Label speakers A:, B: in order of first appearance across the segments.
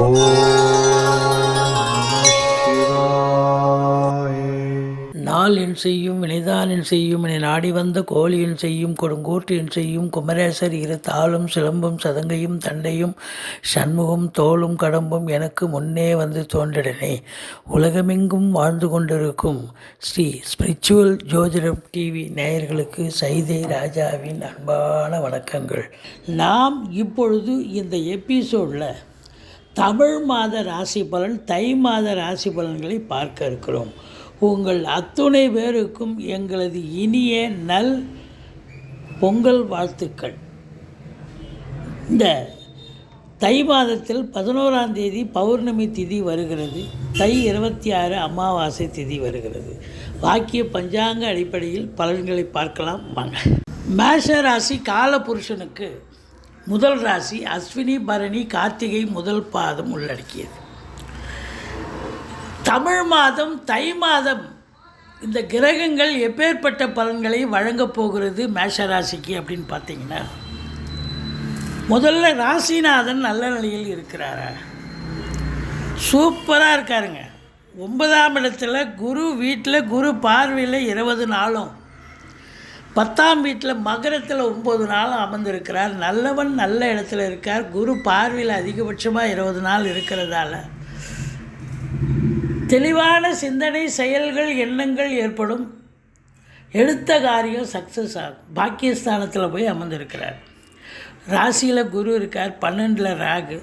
A: ஓம் சிவாய.
B: நாள் என் செய்யும் வினைதான் என் செய்யும் என நாடி வந்த கோழி என் செய்யும் கொடுங்கோட்டு என் செய்யும் குமரேசர் இரு தாளும் சிலம்பும் சதங்கையும் தண்டையும் சண்முகம் தோளும் கடம்பும் எனக்கு முன்னே வந்து தோன்றிடனே. உலகமெங்கும் வாழ்ந்து கொண்டிருக்கும் ஸ்ரீ ஸ்பிரிச்சுவல் ஜோதிடம் டிவி நேயர்களுக்கு சைதை ராஜாவின் அன்பான வணக்கங்கள். நாம் இப்பொழுது இந்த எபிசோடில் தமிழ் மாத ராசி பலன், தை மாத ராசி பலன்களை பார்க்க இருக்கிறோம். உங்கள் அத்துணை பேருக்கும் எங்களது இனிய நல் பொங்கல் வாழ்த்துக்கள். இந்த தை மாதத்தில் 11ஆம் தேதி பௌர்ணமி திதி வருகிறது. தை 26 அமாவாசை திதி வருகிறது. வாக்கிய பஞ்சாங்க அடிப்படையில் பலன்களை பார்க்கலாம் வாங்க. மேஷ ராசி காலபுருஷனுக்கு முதல் ராசி அஸ்வினி பரணி கார்த்திகை முதல் பாதம் உள்ளடக்கியது. தமிழ் மாதம் தை மாதம் இந்த கிரகங்கள் எப்பேற்பட்ட பலன்களை வழங்கப் போகிறது மேஷராசிக்கு அப்படின்னு பார்த்தீங்கன்னா, முதல்ல ராசிநாதன் நல்ல நிலையில் இருக்கிறாரா? சூப்பராக இருக்காருங்க. 9ஆம் இடத்துல குரு வீட்டில், குரு பார்வையில் 20 நாளும், 10ஆம் வீட்டில் மகரத்தில் 9 நாளும் அமர்ந்திருக்கிறார். நல்லவன் நல்ல இடத்துல இருக்கார். குரு பார்வையில் அதிகபட்சமாக 20 நாள் இருக்கிறதால தெளிவான சிந்தனை, செயல்கள், எண்ணங்கள் ஏற்படும். எடுத்த காரியம் சக்ஸஸ் ஆகும். பாக்கியஸ்தானத்தில் போய் அமர்ந்திருக்கிறார். ராசியில் குரு இருக்கார். 12ல் ராகு,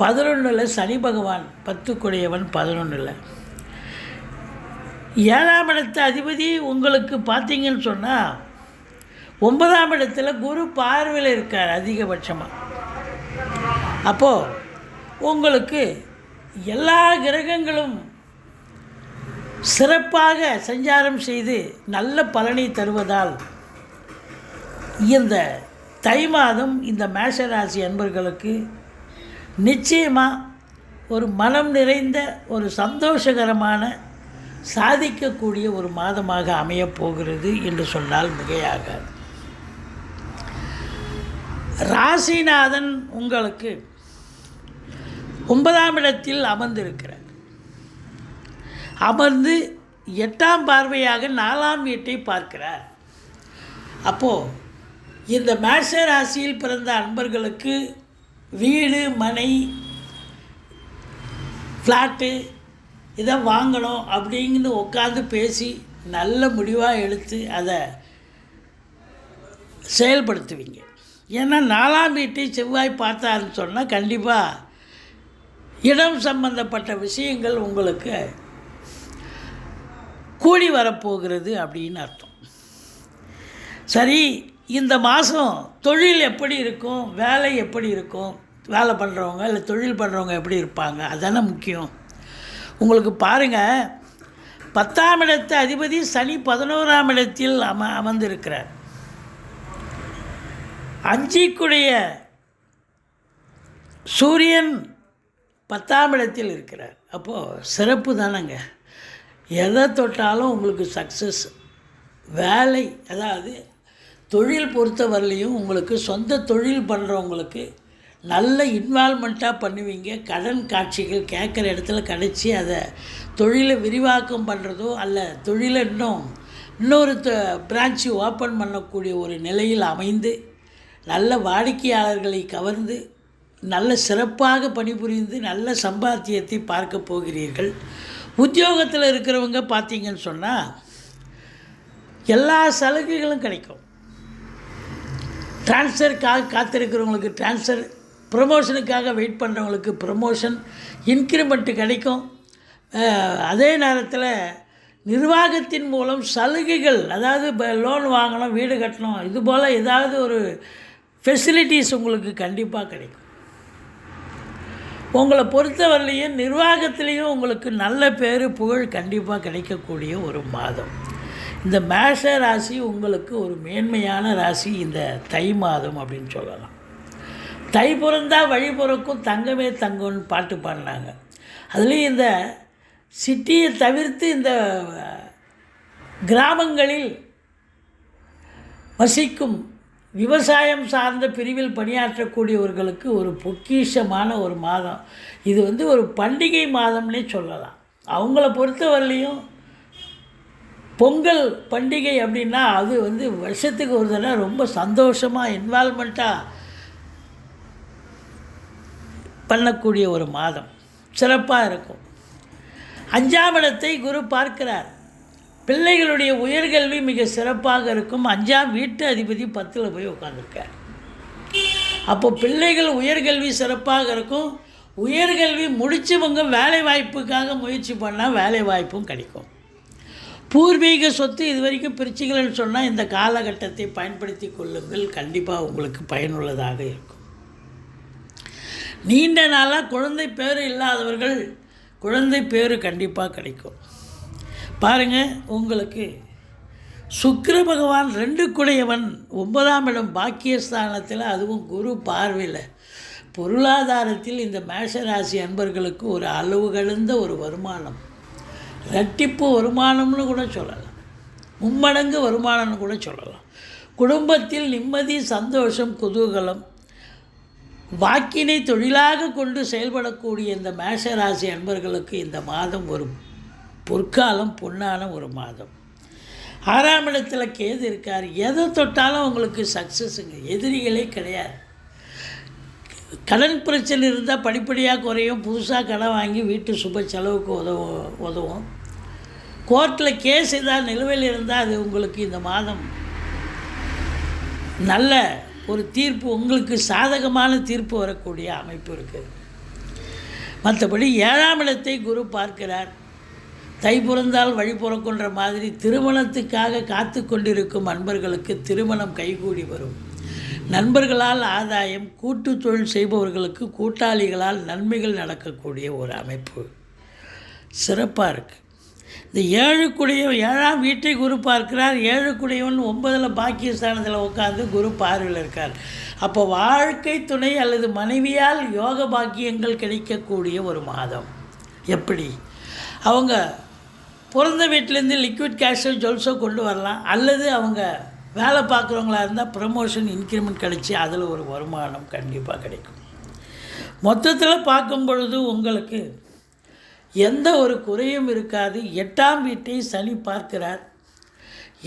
B: 11ல் சனி பகவான், 10 குடையவன் 11ல். 7ஆம் இடத்து அதிபதி உங்களுக்கு பார்த்தீங்கன்னு சொன்னால் 9ஆம் இடத்துல குரு பார்வையில் இருக்கார் அதிகபட்சமாக. அப்போது உங்களுக்கு எல்லா கிரகங்களும் சிறப்பாக சஞ்சாரம் செய்து நல்ல பலனை தருவதால் இந்த தை மாதம் இந்த மேஷராசி அன்பர்களுக்கு நிச்சயமாக ஒரு மனம் நிறைந்த ஒரு சந்தோஷகரமான சாதிக்கக்கூடிய ஒரு மாதமாக அமையப் போகிறது என்று சொன்னால் மிகையாகாது. ராசிநாதன் உங்களுக்கு 9ஆம் இடத்தில் அமர்ந்திருக்கிறார். அமர்ந்து 8ஆம் பார்வையாக 4ஆம் வீட்டை பார்க்கிறார். அப்போது இந்த மேஷ ராசியில் பிறந்த அன்பர்களுக்கு வீடு, மனை, ஃப்ளாட்டு இதை வாங்கணும் அப்படிங்கன்னு உட்காந்து பேசி நல்ல முடிவாக எடுத்து அதை செயல்படுத்துவீங்க. ஏன்னா 4ஆம் வீட்டை செவ்வாய் பார்த்தாருன்னு சொன்னால் கண்டிப்பாக இடம் சம்பந்தப்பட்ட விஷயங்கள் உங்களுக்கு கூடி வரப்போகிறது அப்படின்னு அர்த்தம். சரி, இந்த மாதம் தொழில் எப்படி இருக்கும், வேலை எப்படி இருக்கும், வேலை பண்ணுறவங்க இல்லை தொழில் பண்ணுறவங்க எப்படி இருப்பாங்க, அதானே முக்கியம். உங்களுக்கு பாருங்கள், 10ஆம் இடத்து அதிபதி சனி 11ஆம் இடத்தில் அமர்ந்திருக்கிறார். 5க்குடைய சூரியன் 10ஆம் இடத்தில் இருக்கிறார். அப்போது சிறப்பு தானேங்க. எதை தொட்டாலும் உங்களுக்கு சக்ஸஸ். வேலை, அதாவது தொழில் பொறுத்தவரையிலையும் உங்களுக்கு சொந்த தொழில் பண்ணுறவங்களுக்கு நல்ல இன்வால்மெண்ட்டாக பண்ணுவீங்க. கடன் காட்சிகள் கேட்குற இடத்துல கிடச்சி அதை தொழிலை விரிவாக்கம் பண்ணுறதோ அல்ல தொழிலை இன்னொரு பிரான்ச்சு ஓப்பன் பண்ணக்கூடிய ஒரு நிலையில் அமைந்து நல்ல வாடிக்கையாளர்களை கவர்ந்து நல்ல சிறப்பாக பணிபுரிந்து நல்ல சம்பாத்தியத்தை பார்க்க போகிறீர்கள். உத்தியோகத்தில் இருக்கிறவங்க பார்த்தீங்கன்னு சொன்னால் எல்லா சலுகைகளும் கிடைக்கும். ட்ரான்ஸ்ஃபருக்காக காத்திருக்கிறவங்களுக்கு ட்ரான்ஸ்ஃபர், ப்ரமோஷனுக்காக வெயிட் பண்ணுறவங்களுக்கு ப்ரமோஷன், இன்க்ரிமெண்ட்டு கிடைக்கும். அதே நேரத்தில் நிர்வாகத்தின் மூலம் சலுகைகள், அதாவது லோன் வாங்கணும், வீடு கட்டணும், இதுபோல் ஏதாவது ஒரு ஃபெசிலிட்டிஸ் உங்களுக்கு கண்டிப்பாக கிடைக்கும். உங்களை பொறுத்தவரையிலையும் நிர்வாகத்திலையும் உங்களுக்கு நல்ல பேர் புகழ் கண்டிப்பாக கிடைக்கக்கூடிய ஒரு மாதம். இந்த மேஷ ராசி உங்களுக்கு ஒரு மேன்மையான ராசி இந்த தை மாதம் அப்படின்னு சொல்லலாம். தை பிறந்தா வழி பிறக்கும், தங்கமே தங்கம்னு பாட்டு பாடினாங்க. அதுலேயும் இந்த சிட்டியை தவிர்த்து இந்த கிராமங்களில் வசிக்கும் விவசாயம் சார்ந்த பிரிவில் பணியாற்றக்கூடியவர்களுக்கு ஒரு பொக்கிஷமான ஒரு மாதம். இது ஒரு பண்டிகை மாதம்னே சொல்லலாம். அவங்கள பொறுத்தவரையிலையும் பொங்கல் பண்டிகை அப்படின்னா அது வருஷத்துக்கு ஒரு தடவை ரொம்ப சந்தோஷமாக இன்வால்மெண்ட்டாக பண்ணக்கூடிய ஒரு மாதம், சிறப்பாக இருக்கும். 5ஆம் இடத்தை குரு பார்க்கிறார். பிள்ளைகளுடைய உயர்கல்வி மிக சிறப்பாக இருக்கும். 5ஆம் வீட்டு அதிபதி 10ல் போய் உட்காந்துருக்கார். அப்போ பிள்ளைகள் உயர்கல்வி சிறப்பாக இருக்கும். உயர்கல்வி முடித்தவங்க வேலை வாய்ப்புக்காக முயற்சி பண்ணால் வேலை வாய்ப்பும் கிடைக்கும். பூர்வீக சொத்து இது வரைக்கும் பிரிச்சிங்கள்னு சொன்னால் இந்த காலகட்டத்தை பயன்படுத்தி கொள்ளுங்கள். கண்டிப்பாக உங்களுக்கு பயனுள்ளதாக இருக்கும். நீண்ட நாளாக குழந்தை பேர் இல்லாதவர்கள் குழந்தை பேர் கண்டிப்பாக கிடைக்கும். பாருங்கள், உங்களுக்கு சுக்கிர பகவான் 2 குடையவன் 9ஆம் இடம் பாக்கியஸ்தானத்தில், அதுவும் குரு பார்வையில் பொருளாதாரத்தில் இந்த மேஷராசி அன்பர்களுக்கு ஒரு அளவு கடந்த ஒரு வருமானம், இரட்டிப்பு வருமானம்னு கூட சொல்லலாம், மும்மடங்கு வருமானம்னு கூட சொல்லலாம். குடும்பத்தில் நிம்மதி, சந்தோஷம், குதூகலம், வாக்கினை தொழிலாக கொண்டு செயல்படக்கூடிய இந்த மேஷராசி அன்பர்களுக்கு இந்த மாதம் ஒரு பொற்காலம், பொன்னான ஒரு மாதம். 6ஆம் இடத்துல கேது இருக்கார். எதை தொட்டாலும் உங்களுக்கு சக்ஸஸுங்க, எதிரிகளே கிடையாது. கடன் பிரச்சனை இருந்தால் படிப்படியாக குறையும். புதுசாக கடன் வாங்கி வீட்டு சுப செலவுக்கு உதவும். கோர்ட்டில் கேஸ் ஏதாவது நிலுவையில் இருந்தால் அது உங்களுக்கு இந்த மாதம் நல்ல ஒரு தீர்ப்பு, உங்களுக்கு சாதகமான தீர்ப்பு வரக்கூடிய அமைப்பு இருக்குது. மற்றபடி 7ஆம் இடத்தை குரு பார்க்கிறார். தை பிறந்தால் வழி பிறக்குன்ற மாதிரி திருமணத்துக்காக காத்து கொண்டிருக்கும் அன்பர்களுக்கு திருமணம் கைகூடி வரும். நண்பர்களால் ஆதாயம், கூட்டு தொழில் செய்பவர்களுக்கு கூட்டாளிகளால் நன்மைகள் நடக்கக்கூடிய ஒரு அமைப்பு சிறப்பாக இருக்குது. இந்த 7ஆம் வீட்டை குரு பார்க்கிறார். 7 குடையவன் 9ல் பாக்கியஸ்தானத்தில் உட்காந்து குரு பார்வையில் இருக்கார். அப்போ வாழ்க்கை துணை அல்லது மனைவியால் யோக பாக்கியங்கள் கிடைக்கக்கூடிய ஒரு மாதம். எப்படி அவங்க பிறந்த வீட்டிலேருந்து லிக்விட் கேஷோ ஜுவல்ஸோ கொண்டு வரலாம், அல்லது அவங்க வேலை பார்க்குறவங்களா இருந்தால் ப்ரமோஷன், இன்க்ரிமெண்ட் கிடச்சி அதில் ஒரு வருமானம் கண்டிப்பாக கிடைக்கும். மொத்தத்தில் பார்க்கும் பொழுது உங்களுக்கு எந்த ஒரு குறையும் இருக்காது. 8ஆம் வீட்டை சனி பார்க்கிறார்.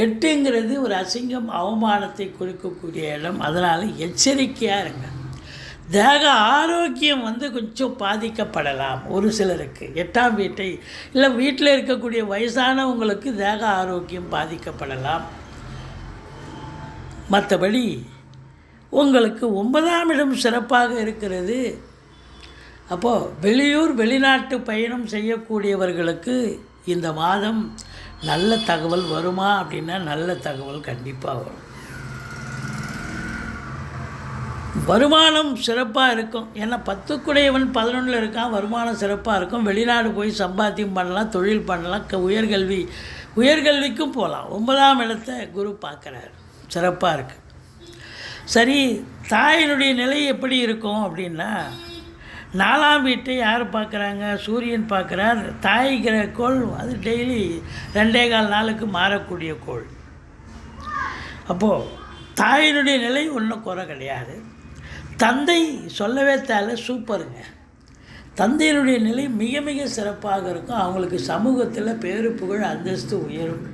B: 8ங்கிறது ஒரு அசிங்கம், அவமானத்தை கொடுக்கக்கூடிய இடம். அதனால் எச்சரிக்கையாக இருங்க. தேக ஆரோக்கியம் கொஞ்சம் பாதிக்கப்படலாம் ஒரு சிலருக்கு. 8ஆம் வீட்டை இல்லை வீட்டில் இருக்கக்கூடிய வயசானவங்களுக்கு தேக ஆரோக்கியம் பாதிக்கப்படலாம். மற்றபடி உங்களுக்கு 9ஆம் இடம் சிறப்பாக இருக்கிறது. அப்போது வெளியூர் வெளிநாட்டு பயணம் செய்யக்கூடியவர்களுக்கு இந்த மாதம் நல்ல தகவல் வருமா அப்படின்னா நல்ல தகவல் கண்டிப்பாக வரும். வருமானம் சிறப்பாக இருக்கும். ஏன்னா 10 குடையவன் 11ல் இருக்கான். வருமானம் சிறப்பாக இருக்கும். வெளிநாடு போய் சம்பாத்தியம் பண்ணலாம், தொழில் பண்ணலாம், உயர்கல்விக்கும் போகலாம். 9ஆம் இடத்தை குரு பார்க்குறாரு, சிறப்பாக இருக்குது. சரி, தாயினுடைய நிலை எப்படி இருக்கும் அப்படின்னா 4ஆம் வீட்டை யார் பார்க்குறாங்க? சூரியன் பார்க்குறார். தாய்கிற கோள் அது டெய்லி 2.25 நாளுக்கு மாறக்கூடிய கோள். அப்போது தாயினுடைய நிலை ஒன்றும் குறை கிடையாது. தந்தை சொல்லவே தேவை, சூப்பருங்க. தந்தையினுடைய நிலை மிக மிக சிறப்பாக இருக்கும். அவங்களுக்கு சமூகத்தில் பேரு புகழ் அந்தஸ்து உயரும்.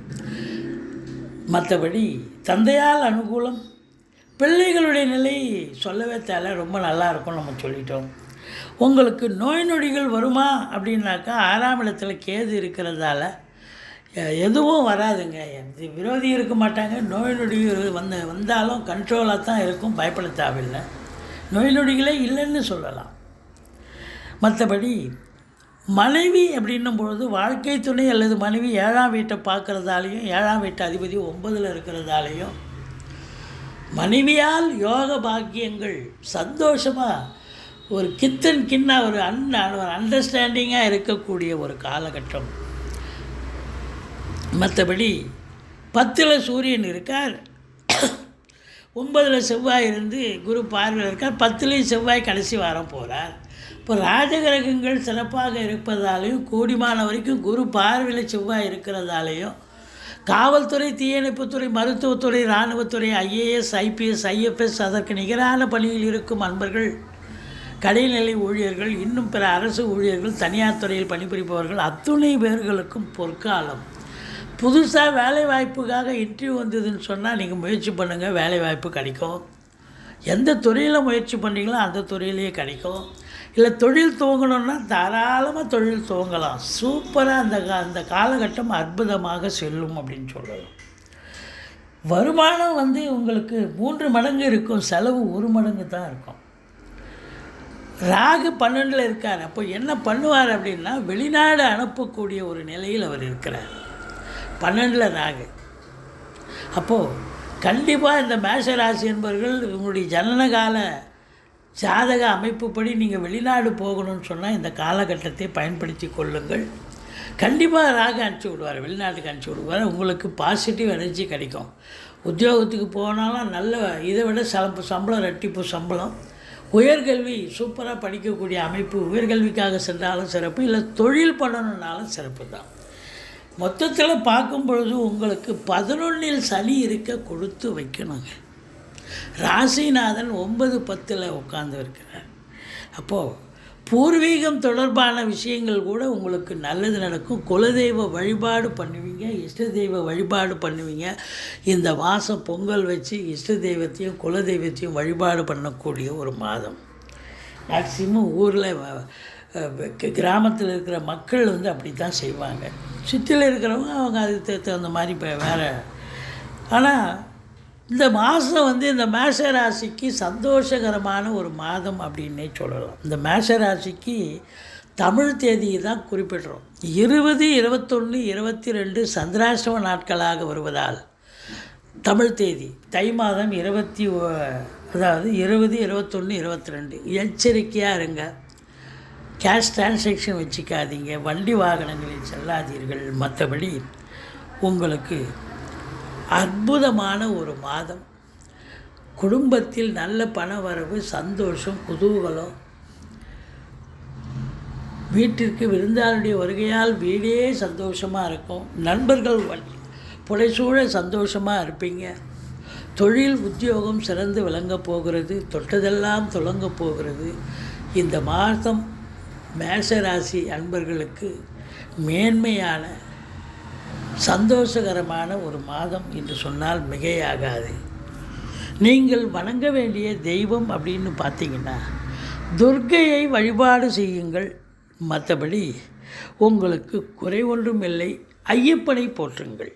B: மற்றபடி தந்தையால் அனுகூலம். பிள்ளைகளுடைய நிலை சொல்லவே தேவை, ரொம்ப நல்லாயிருக்கும். நம்ம சொல்லிட்டோம். உங்களுக்கு நோய் நொடிகள் வருமா அப்படின்னாக்கா 6ஆம் இடத்துல கேது இருக்கிறதால எதுவும் வராதுங்க. விரோதி இருக்க மாட்டாங்க. நோய் நொடிகள் வந்தாலும் கண்ட்ரோலாக தான் இருக்கும், பயப்பட தேவையில்லை. நோய் நொடிகளே இல்லைன்னு சொல்லலாம். மற்றபடி மனைவி அப்படின்னும் பொழுது வாழ்க்கை துணை அல்லது மனைவி 7ஆம் வீட்டை பார்க்குறதாலையும் 7ஆம் வீட்டு அதிபதி 9ல் இருக்கிறதாலையும் மனைவியால் யோக பாக்கியங்கள், சந்தோஷமாக ஒரு கின்னா ஒரு அண்டர்ஸ்டாண்டிங்காக இருக்கக்கூடிய ஒரு காலகட்டம். மற்றபடி 10ல் சூரியன் இருக்கார். 9ல் செவ்வாய் இருந்து குரு பார்வையில் இருக்கார். 10லேயும் செவ்வாய் கடைசி வாரம் போகிறார். இப்போ ராஜகிரகங்கள் சிறப்பாக இருப்பதாலையும் கூடிமான வரைக்கும் குரு பார்வையில் செவ்வாய் இருக்கிறதாலையும் காவல்துறை, தீயணைப்புத்துறை, மருத்துவத்துறை, இராணுவத்துறை, ஐஏஎஸ், ஐபிஎஸ், ஐஎஃப்எஸ், அதற்கு நிகரான பணியில் இருக்கும் அன்பர்கள், கடைநிலை ஊழியர்கள், இன்னும் பிற அரசு ஊழியர்கள், தனியார் துறையில் பணிபுரிபவர்கள் அத்துணை பேர்களுக்கும் பொற்காலம். புதுசாக வேலைவாய்ப்புக்காக இன்டர்வியூ வந்ததுன்னு சொன்னால் நீங்கள் முயற்சி பண்ணுங்கள், வேலைவாய்ப்பு கிடைக்கும். எந்த துறையில் முயற்சி பண்ணுறீங்களோ அந்த துறையிலேயே கிடைக்கும். இல்லை தொழில் துவங்கணுன்னா தாராளமாக தொழில் துவங்கலாம். சூப்பராக அந்த காலகட்டம் அற்புதமாக செல்லும் அப்படின்னு சொல்லலாம். வருமானம் உங்களுக்கு 3 மடங்கு இருக்கும், செலவு 1 மடங்கு தான் இருக்கும். ராகு 12ல் இருக்கார். அப்போ என்ன பண்ணுவார் அப்படின்னா, வெளிநாடு அனுப்பக்கூடிய ஒரு நிலையில் அவர் இருக்கிறார். 12ல் ராகு. அப்போது கண்டிப்பாக இந்த மேஷ ராசி என்பவர்கள் உங்களுடைய ஜனனகால ஜாதக அமைப்புப்படி நீங்கள் வெளிநாடு போகணும்னு சொன்னால் இந்த காலகட்டத்தை பயன்படுத்தி கொள்ளுங்கள். கண்டிப்பாக ராகு அனுப்பிச்சி விடுவார், வெளிநாட்டுக்கு அனுப்பிச்சி விடுவார். உங்களுக்கு பாசிட்டிவ் எனர்ஜி கிடைக்கும். உத்தியோகத்துக்கு போனாலும் நல்ல இதை விட சம்பளம் ரெட்டிப்பு சம்பளம். உயர்கல்வி சூப்பராக படிக்கக்கூடிய அமைப்பு, உயர்கல்விக்காக சென்றாலும் சிறப்பு, இல்லை தொழில் பண்ணணுன்னாலும் சிறப்பு தான். மொத்தத்தில் பார்க்கும் பொழுது உங்களுக்கு 11ல் சனி இருக்க கொடுத்து வைக்கணுங்க. ராசிநாதன் 9, 10ல் உட்கார்ந்து இருக்கிறார். அப்போது பூர்வீகம் தொடர்பான விஷயங்கள் கூட உங்களுக்கு நல்லது நடக்கும். குலதெய்வ வழிபாடு பண்ணுவீங்க, இஷ்ட தெய்வ வழிபாடு பண்ணுவீங்க. இந்த மாதம் பொங்கல் வச்சு இஷ்ட தெய்வத்தையும் குலதெய்வத்தையும் வழிபாடு பண்ணக்கூடிய ஒரு மாதம். மேக்சிமம் ஊரில் கிராமத்தில் இருக்கிற மக்கள் அப்படி தான் செய்வாங்க. சிட்டியில் இருக்கிறவங்க அவங்க அதுக்கு தகுந்த மாதிரி இப்போ வேறு. ஆனால் இந்த மாதம் இந்த மேஷ ராசிக்கு சந்தோஷகரமான ஒரு மாதம் அப்படின்னே சொல்லலாம். இந்த மேஷ ராசிக்கு தமிழ் தேதியை தான் குறிப்பிடுறோம். 20, 21, 22 சந்திராஷ்டம நாட்களாக வருவதால் தமிழ் தேதி தை மாதம் 20, 21, 22 எச்சரிக்கையாக இருங்க. கேஷ் டிரான்சாக்ஷன் வச்சுக்காதீங்க, வண்டி வாகனங்களில் செல்லாதீர்கள். மற்றபடி உங்களுக்கு அற்புதமான ஒரு மாதம். குடும்பத்தில் நல்ல பண வரவு, சந்தோஷம், குதூகலம். வீட்டிற்கு விருந்தாளுடைய வருகையால் வீடே சந்தோஷமாக இருக்கும். நண்பர்கள் புடைசூழ சந்தோஷமாக இருப்பீங்க. தொழில் உத்தியோகம் சிறந்து விளங்கப் போகிறது. தொட்டதெல்லாம் துலங்கப் போகிறது. இந்த மாதம் மேஷராசி அன்பர்களுக்கு மேன்மையான சந்தோஷகரமான ஒரு மாதம் என்று சொன்னால் மிகையாகாது. நீங்கள் வணங்க வேண்டிய தெய்வம் அப்படின்னு பார்த்தீங்கன்னா துர்க்கையை வழிபாடு செய்யுங்கள். மற்றபடி உங்களுக்கு குறை ஒன்றும் இல்லை. ஐயப்பனை போற்றுங்கள்.